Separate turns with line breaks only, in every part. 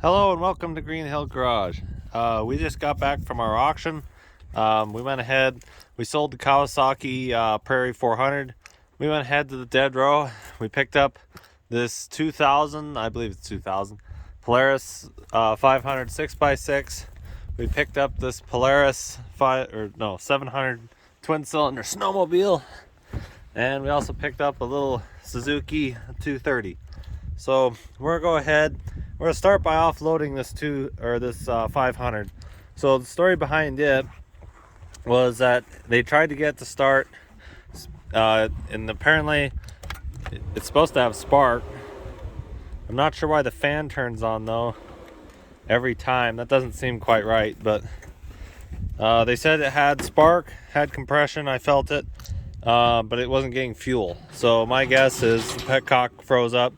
Hello and welcome to Green Hill Garage. We just got back from our auction. We went ahead, we sold the Kawasaki Prairie 400. We went ahead to the dead row. We picked up this 2000, I believe it's 2000, Polaris 500 6x6. We picked up this Polaris 700 twin cylinder snowmobile. And we also picked up a little Suzuki 230. So we're gonna go ahead. We're gonna start by offloading this 500. So the story behind it was that they tried to get to start, and apparently it's supposed to have spark. I'm not sure why the fan turns on though every time. That doesn't seem quite right, but they said it had spark, had compression. I felt it, but it wasn't getting fuel. So my guess is the petcock froze up,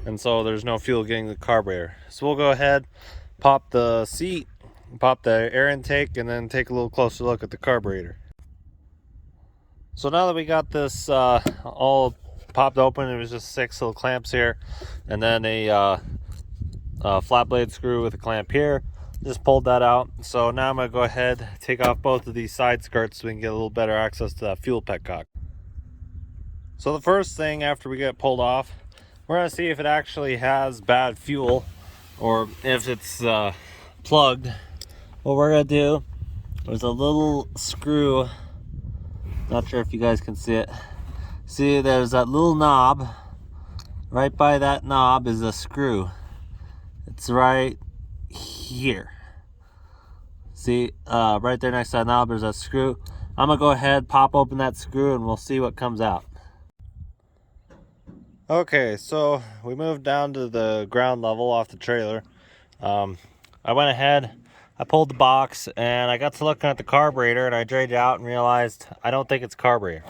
and so there's no fuel getting the carburetor. So we'll go ahead, pop the seat, pop the air intake, and then take a little closer look at the carburetor. So now that we got this all popped open, it was just 6 little clamps here, and then a flat blade screw with a clamp here. Just pulled that out. So now I'm gonna go ahead, take off both of these side skirts so we can get a little better access to that fuel petcock. So the first thing after we get pulled off, we're gonna see if it actually has bad fuel or if it's plugged. What we're gonna do is a little screw. Not sure if you guys can see it. See, there's that little knob. Right by that knob is a screw. It's right here. See, right there next to that knob, there's a screw. I'm gonna go ahead, pop open that screw, and we'll see what comes out. Okay, so we moved down to the ground level off the trailer. I went ahead, I pulled the box, and I got to looking at the carburetor, and I drained it out and realized I don't think it's carburetor.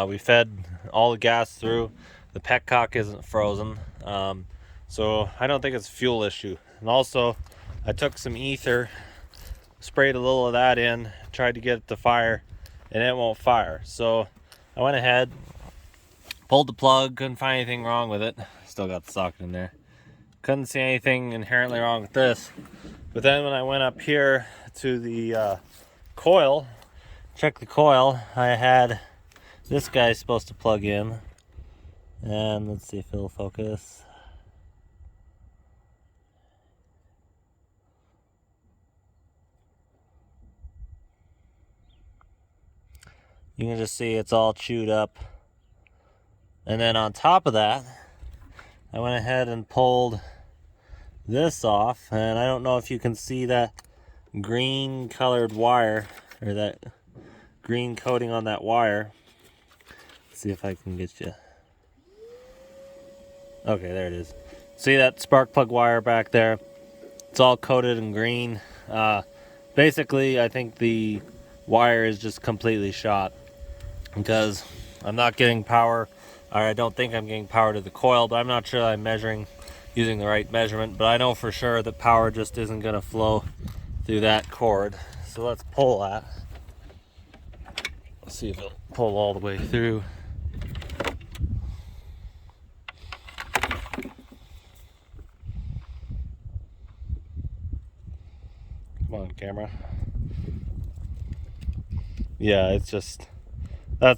We fed all the gas through. The petcock isn't frozen, so I don't think it's a fuel issue. And also, I took some ether, sprayed a little of that in, tried to get it to fire, and it won't fire. So I went ahead, pulled the plug, couldn't find anything wrong with it. Still got the socket in there. Couldn't see anything inherently wrong with this. But then when I went up here to the coil, check the coil, I had this guy supposed to plug in. And let's see if it'll focus. You can just see it's all chewed up. And then on top of that, I went ahead and pulled this off, and I don't know if you can see that green colored wire, or that green coating on that wire. Let's see if I can get you. Okay, there it is. See that spark plug wire back there? It's all coated in green. Basically, I think the wire is just completely shot because I'm not getting power. I don't think I'm getting power to the coil, but I'm not sure I'm measuring using the right measurement. But I know for sure that power just isn't going to flow through that cord. So let's pull that. Let's see if it'll pull all the way through. Come on, camera. Yeah, that's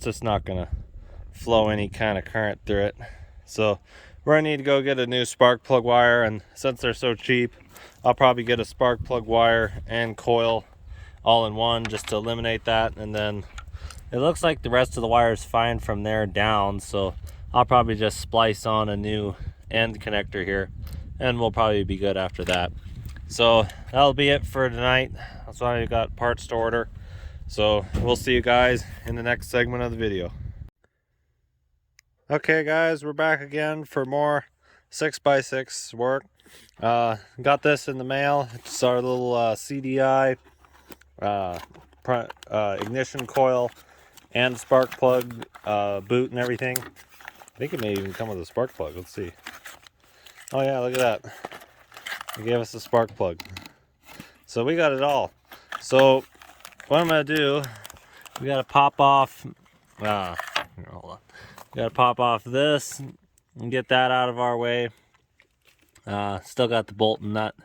just not going to flow any kind of current through it. So we're gonna need to go get a new spark plug wire, and since they're so cheap, I'll probably get a spark plug wire and coil all in one just to eliminate that. And then it looks like the rest of the wire is fine from there down, so I'll probably just splice on a new end connector here and we'll probably be good after that. So that'll be it for tonight. That's why I got parts to order. So we'll see you guys in the next segment of the video. Okay guys, we're back again for more 6x6 work. Got this in the mail. It's our little CDI ignition coil and spark plug boot and everything. I think it may even come with a spark plug. Let's see. Oh yeah, look at that. They gave us a spark plug. So we got it all. So what I'm gonna do, we gotta pop off here, hold on. Got to pop off this and get that out of our way. Still got the bolt and nut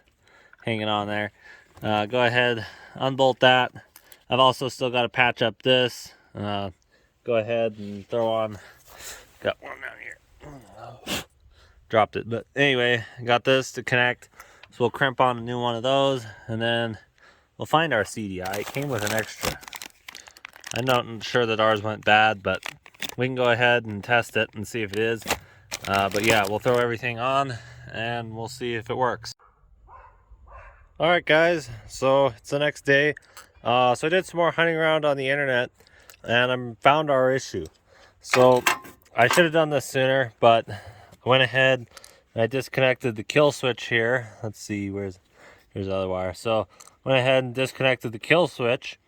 hanging on there. Go ahead, unbolt that. I've also still got to patch up this. Go ahead and throw on, got one down here. Dropped it, but anyway, got this to connect. So we'll crimp on a new one of those, and then we'll find our CDI. It came with an extra. I'm not sure that ours went bad, but we can go ahead and test it and see if it is. But yeah, we'll throw everything on and we'll see if it works. Alright guys, so it's the next day. So I did some more hunting around on the internet and I found our issue. So I should have done this sooner, but I went ahead and I disconnected the kill switch here. Let's see, here's the other wire. So went ahead and disconnected the kill switch,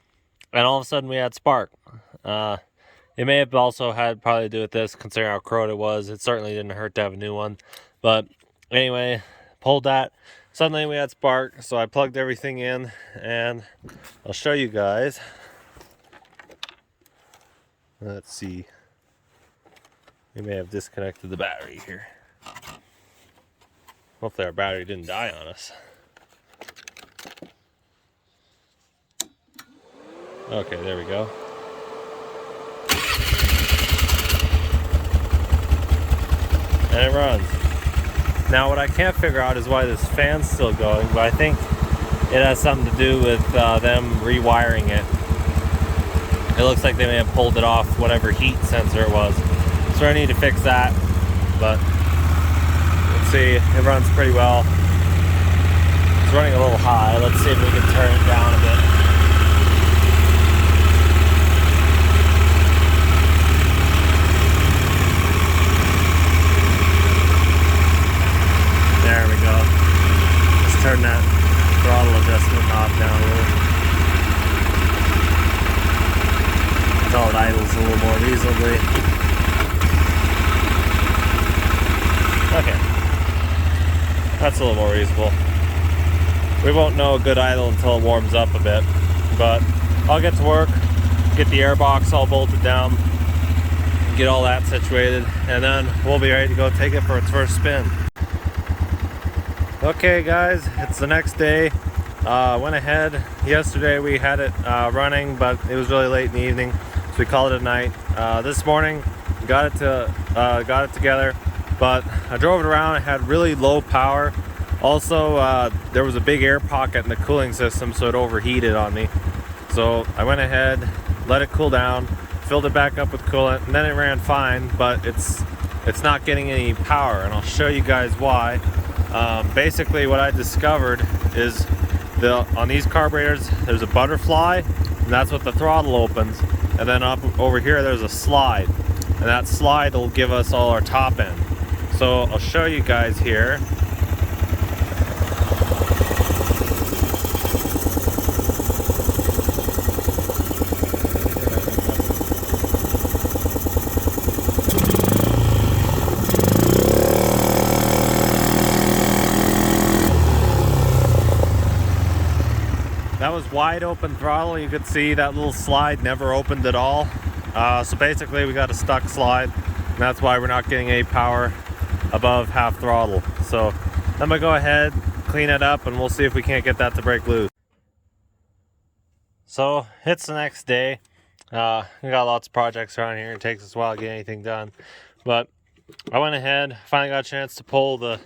and all of a sudden we had spark. It may have also had probably to do with this, considering how corroded it was. It certainly didn't hurt to have a new one. But anyway, pulled that. Suddenly we had spark, so I plugged everything in, and I'll show you guys. Let's see. We may have disconnected the battery here. Hopefully our battery didn't die on us. Okay, there we go. And it runs. Now what I can't figure out is why this fan's still going, but I think it has something to do with them rewiring it. It looks like they may have pulled it off whatever heat sensor it was. So I need to fix that, but let's see, it runs pretty well. It's running a little high. Let's see if we can turn it down a bit. There we go. Let's turn that throttle adjustment knob down a little. Until it idles a little more reasonably. Okay. That's a little more reasonable. We won't know a good idle until it warms up a bit. But I'll get to work, get the air box all bolted down, get all that situated, and then we'll be ready to go take it for its first spin. Okay guys, it's the next day. Went ahead. Yesterday we had it running, but it was really late in the evening, so we called it a night. This morning, got it together, but I drove it around. It had really low power. Also, there was a big air pocket in the cooling system, so it overheated on me. So I went ahead, let it cool down, filled it back up with coolant, and then it ran fine. But it's not getting any power, and I'll show you guys why. Basically what I discovered is on these carburetors there's a butterfly, and that's what the throttle opens, and then up over here there's a slide, and that slide will give us all our top end. So I'll show you guys here. That was wide open throttle. You could see that little slide never opened at all. So basically we got a stuck slide, and that's why we're not getting any power above half throttle. So I'm gonna go ahead, clean it up, and we'll see if we can't get that to break loose. So it's the next day. We got lots of projects around here. It takes us a while to get anything done. But I went ahead, finally got a chance to pull the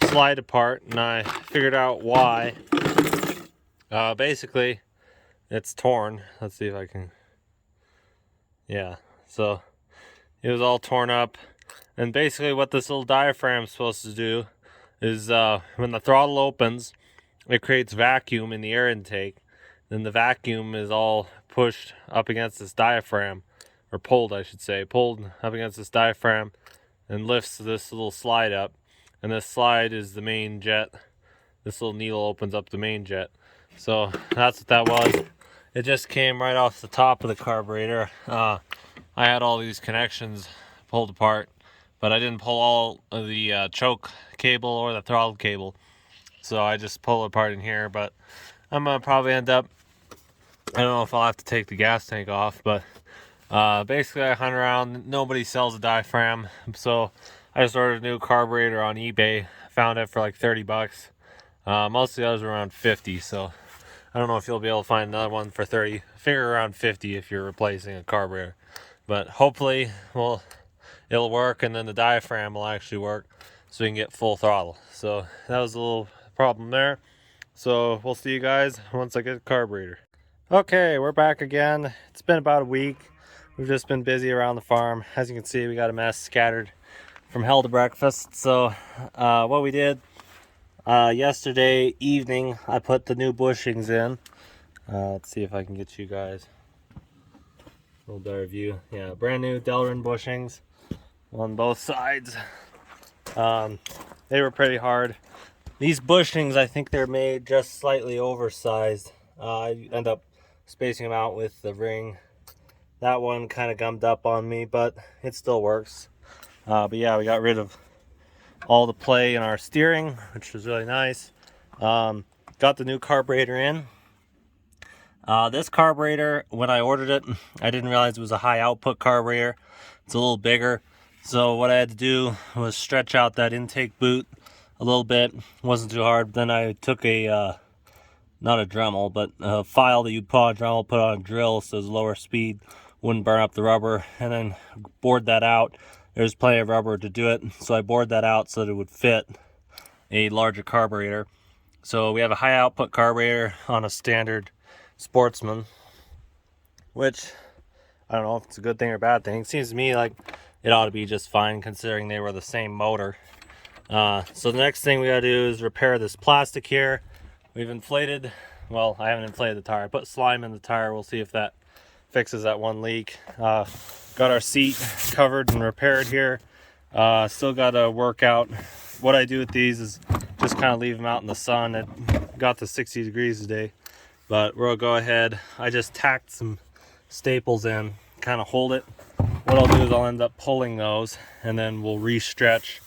slide apart, and I figured out why. Basically, it's torn. Let's see if I can. Yeah, so it was all torn up. And basically what this little diaphragm is supposed to do is when the throttle opens, it creates vacuum in the air intake. Then the vacuum is all pushed up against this diaphragm, or pulled, I should say, pulled up against this diaphragm and lifts this little slide up. And this slide is the main jet. This little needle opens up the main jet. So that's what that was. It just came right off the top of the carburetor. I had all these connections pulled apart, but I didn't pull all of the choke cable or the throttle cable. So I just pull it apart in here, but I'm gonna probably end up, I don't know if I'll have to take the gas tank off, but basically I hunt around. Nobody sells a diaphragm, so I just ordered a new carburetor on eBay. found it for like 30 bucks. Most of the others were around 50, so I don't know if you'll be able to find another one for 30. I figure around 50 if you're replacing a carburetor. But hopefully, well, it'll work, and then the diaphragm will actually work so we can get full throttle. So that was a little problem there. So we'll see you guys once I get the carburetor. Okay, we're back again. It's been about a week. We've just been busy around the farm. As you can see, we got a mess scattered from hell to breakfast. So what we did yesterday evening, I put the new bushings in. Let's see if I can get you guys a little better view. Yeah, brand new Delrin bushings on both sides. They were pretty hard. These bushings, I think they're made just slightly oversized. I end up spacing them out with the ring. That one kind of gummed up on me, but it still works. But yeah, we got rid of all the play in our steering, which was really nice. Got the new carburetor in. This carburetor, when I ordered it, I didn't realize it was a high output carburetor. It's a little bigger. So what I had to do was stretch out that intake boot a little bit. It wasn't too hard. Then I took a, not a Dremel, but a file that you'd put on a Dremel, put on a drill so it's lower speed, wouldn't burn up the rubber, and then bored that out. There's plenty of rubber to do it, so I bored that out so that it would fit a larger carburetor. So we have a high output carburetor on a standard Sportsman, which I don't know if it's a good thing or a bad thing. It seems to me like it ought to be just fine considering they were the same motor. So the next thing we gotta do is repair this plastic here. We've inflated, well, I haven't inflated the tire. I put slime in the tire. We'll see if that fixes that one leak. Got our seat covered and repaired here. Still gotta work out. What I do with these is just kind of leave them out in the sun. It got to 60 degrees today, but we'll go ahead. I just tacked some staples in, kind of hold it. What I'll do is I'll end up pulling those and then we'll re-stretch,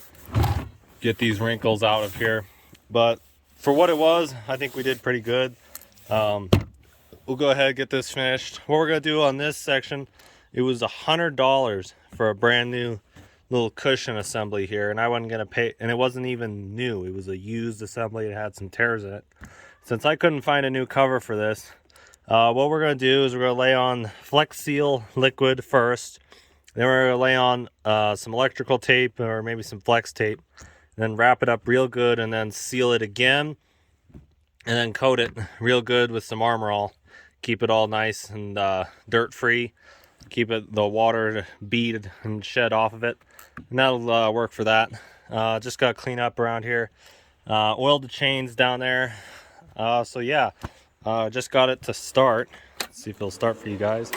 get these wrinkles out of here. But for what it was, I think we did pretty good. We'll go ahead and get this finished. What we're gonna do on this section, it was $100 for a brand new little cushion assembly here, and I wasn't gonna pay, and it wasn't even new. It was a used assembly. It had some tears in it. Since I couldn't find a new cover for this, what we're gonna do is we're gonna lay on Flex Seal liquid first. Then we're gonna lay on some electrical tape or maybe some flex tape, and then wrap it up real good, and then seal it again, and then coat it real good with some Armor All. Keep it all nice and dirt free. Keep it the water bead and shed off of it, and that'll work for that. Just gotta clean up around here. Oiled the chains down there. So yeah, just got it to start. Let's see if it'll start for you guys.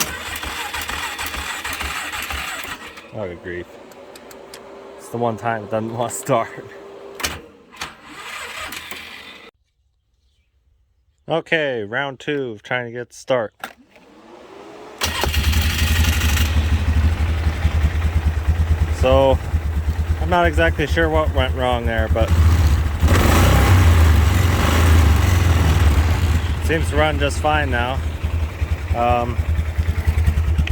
Oh, good grief. It's the one time it doesn't want to start. Okay, round 2 of trying to get to start. So, I'm not exactly sure what went wrong there, but it seems to run just fine now.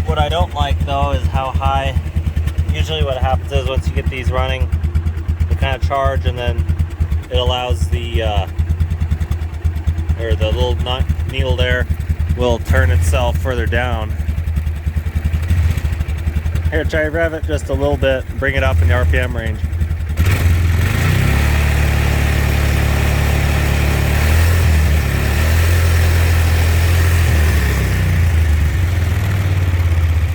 What I don't like though is how high, usually what happens is once you get these running, they kind of charge, and then it allows the or the little needle there will turn itself further down. Here, try to rev it just a little bit, bring it up in the RPM range.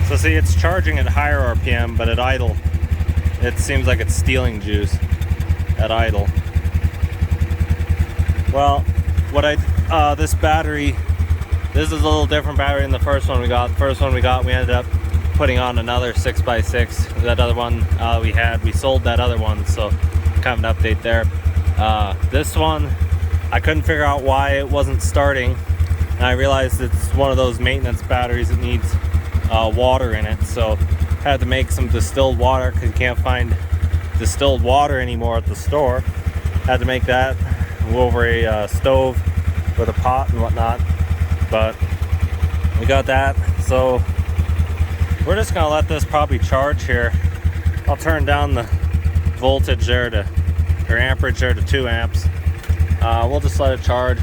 So see, it's charging at higher RPM, but at idle, it seems like it's stealing juice at idle. Well, this battery, this is a little different battery than the first one we got. The first one we ended up putting on another 6x6. That other one we sold that other one, so kind of an update there. This one, I couldn't figure out why it wasn't starting, and I realized it's one of those maintenance batteries that needs water in it, so I had to make some distilled water because you can't find distilled water anymore at the store. Had to make that over a stove with a pot and whatnot, but we got that. So we're just gonna let this probably charge here. I'll turn down the voltage there to or amperage there to 2 amps. We'll just let it charge,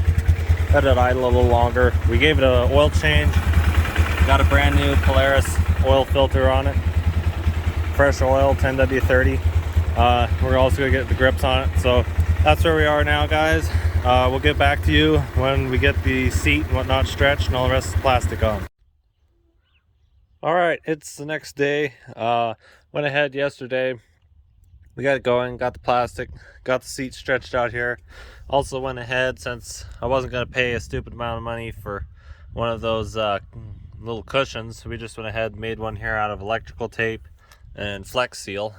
let it idle a little longer. We gave it an oil change, got a brand new Polaris oil filter on it, fresh oil, 10W30. We're also gonna get the grips on it. So that's where we are now, guys. We'll get back to you when we get the seat and whatnot stretched and all the rest of the plastic on. All right, it's the next day. Went ahead yesterday. We got it going, got the plastic, got the seat stretched out here. Also went ahead, since I wasn't going to pay a stupid amount of money for one of those little cushions, we just went ahead and made one here out of electrical tape and Flex Seal.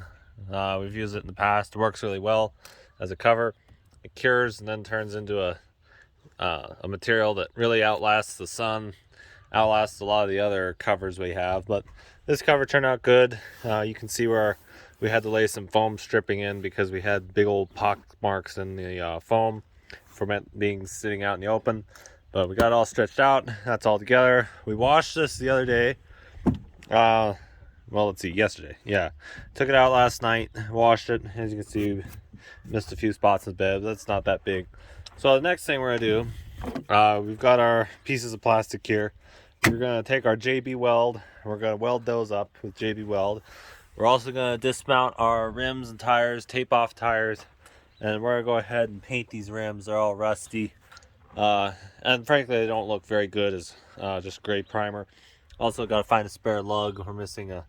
We've used it in the past. It works really well as a cover. It cures and then turns into a material that really outlasts the sun, outlasts a lot of the other covers we have. But this cover turned out good. You can see where we had to lay some foam stripping in because we had big old pock marks in the foam from it being sitting out in the open. But we got it all stretched out. That's all together. We washed this the other day. Well, let's see, yesterday. Yeah, took it out last night, washed it. As you can see, missed a few spots in the bed, but that's not that big. So the next thing we're gonna do, we've got our pieces of plastic here. We're gonna take our JB Weld. We're gonna weld those up with JB Weld. We're also gonna dismount our rims and tires, tape off tires, and we're gonna go ahead and paint these rims. They're all rusty, and frankly, they don't look very good as just gray primer. Also, gotta find a spare lug. We're missing a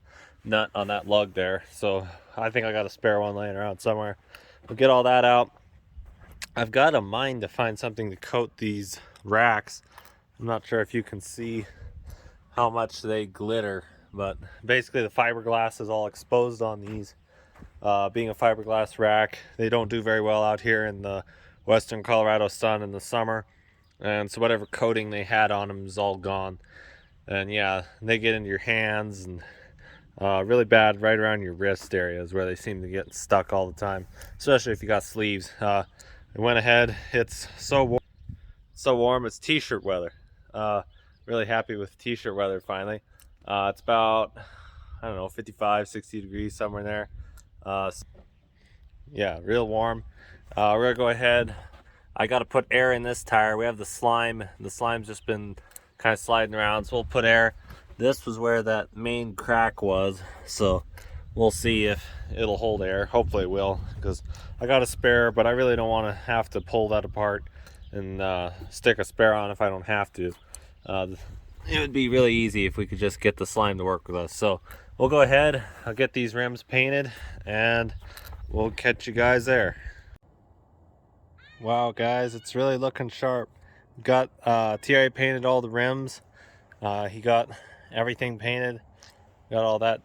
nut on that lug there, so I think I got a spare one laying around somewhere. We'll get all that out. I've got a mind to find something to coat these racks. I'm not sure if you can see how much they glitter, but basically the fiberglass is all exposed on these. Being a fiberglass rack, they don't do very well out here in the western Colorado sun in the summer, and so whatever coating they had on them is all gone. And yeah, they get into your hands, and really bad right around your wrist areas where they seem to get stuck all the time, especially if you got sleeves. I went ahead, it's so warm, it's t-shirt weather. Really happy with t-shirt weather finally. It's about, I don't know, 55, 60 degrees, somewhere in there. Yeah, real warm. We're gonna go ahead. I got to put air in this tire. We have the slime. The slime's just been kind of sliding around, so we'll put air. This was where that main crack was, so we'll see if it'll hold air. Hopefully it will, because I got a spare, but I really don't want to have to pull that apart and stick a spare on if I don't have to. It would be really easy if we could just get the slime to work with us. So we'll go ahead, I'll get these rims painted, and we'll catch you guys there. Wow guys, it's really looking sharp. Got TI painted all the rims. He got everything painted, got all that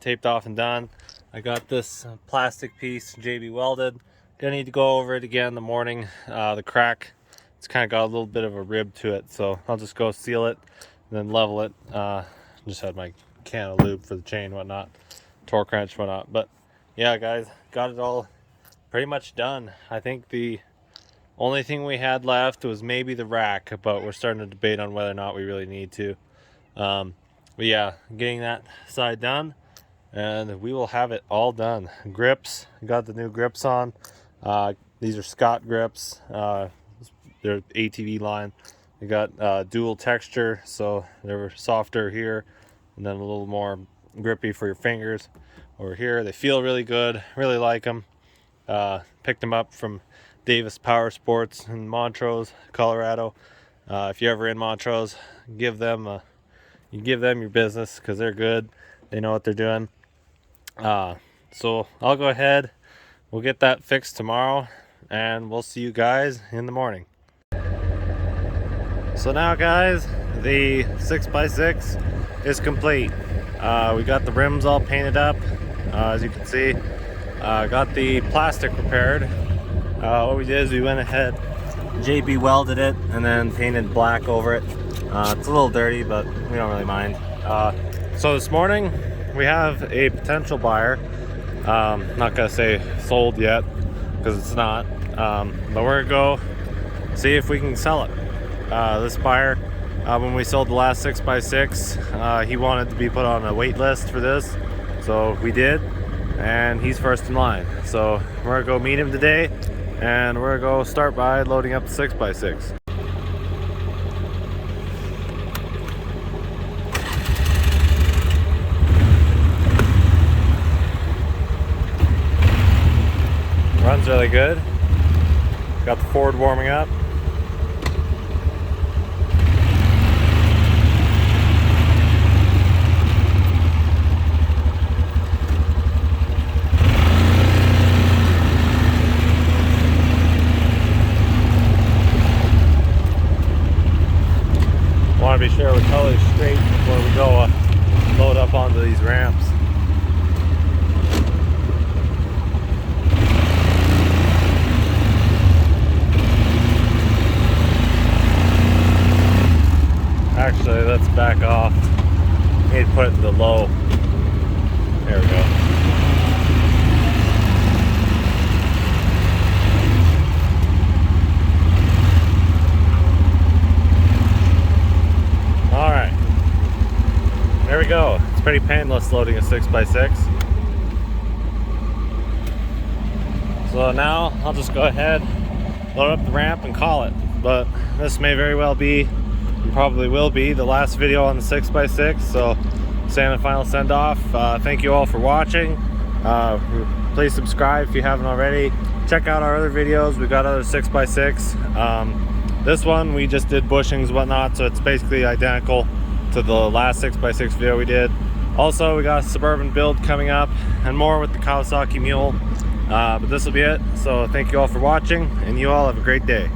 taped off and done. I got this plastic piece JB welded. Gonna need to go over it again in the morning. The crack, it's kind of got a little bit of a rib to it, so I'll just go seal it and then level it. Just had my can of lube for the chain, whatnot, torque wrench, whatnot. But yeah guys, got it all pretty much done. I think the only thing we had left was maybe the rack, but we're starting to debate on whether or not we really need to. But yeah, getting that side done, and we will have it all done. Grips, got the new grips on. These are Scott grips. They're ATV line. They got dual texture, so they're softer here and then a little more grippy for your fingers over here. They feel really good, really like them. Picked them up from Davis Power Sports in Montrose, Colorado. If you're ever in Montrose, give them your business, because they're good. They know what they're doing. So I'll go ahead, we'll get that fixed tomorrow, and we'll see you guys in the morning. So now guys, the 6x6 is complete. We got the rims all painted up, as you can see. Got the plastic repaired. What we did is we went ahead, JB welded it, and then painted black over it. It's a little dirty, but we don't really mind. So this morning we have a potential buyer. Not gonna say sold yet, because it's not. But we're gonna go see if we can sell it. This buyer, when we sold the last 6x6, he wanted to be put on a wait list for this, so we did, and he's first in line. So we're gonna go meet him today and we're gonna go start by loading up the 6x6. Runs really good. Got the Ford warming up. Want to be sure we're totally straight before we go load up onto these ramps. Actually, let's back off. Need to put it in the low. There we go. Alright. There we go. It's pretty painless loading a 6x6. So now I'll just go ahead, load up the ramp and call it. But this may very well be, and probably will be, the last video on the 6x6. So saying a final send off. Thank you all for watching. Please subscribe if you haven't already. Check out our other videos. We've got other 6x6. This one we just did bushings and whatnot, so it's basically identical to the last 6x6 video we did. Also, we got a suburban build coming up and more with the Kawasaki Mule. But this will be it. So thank you all for watching, and you all have a great day.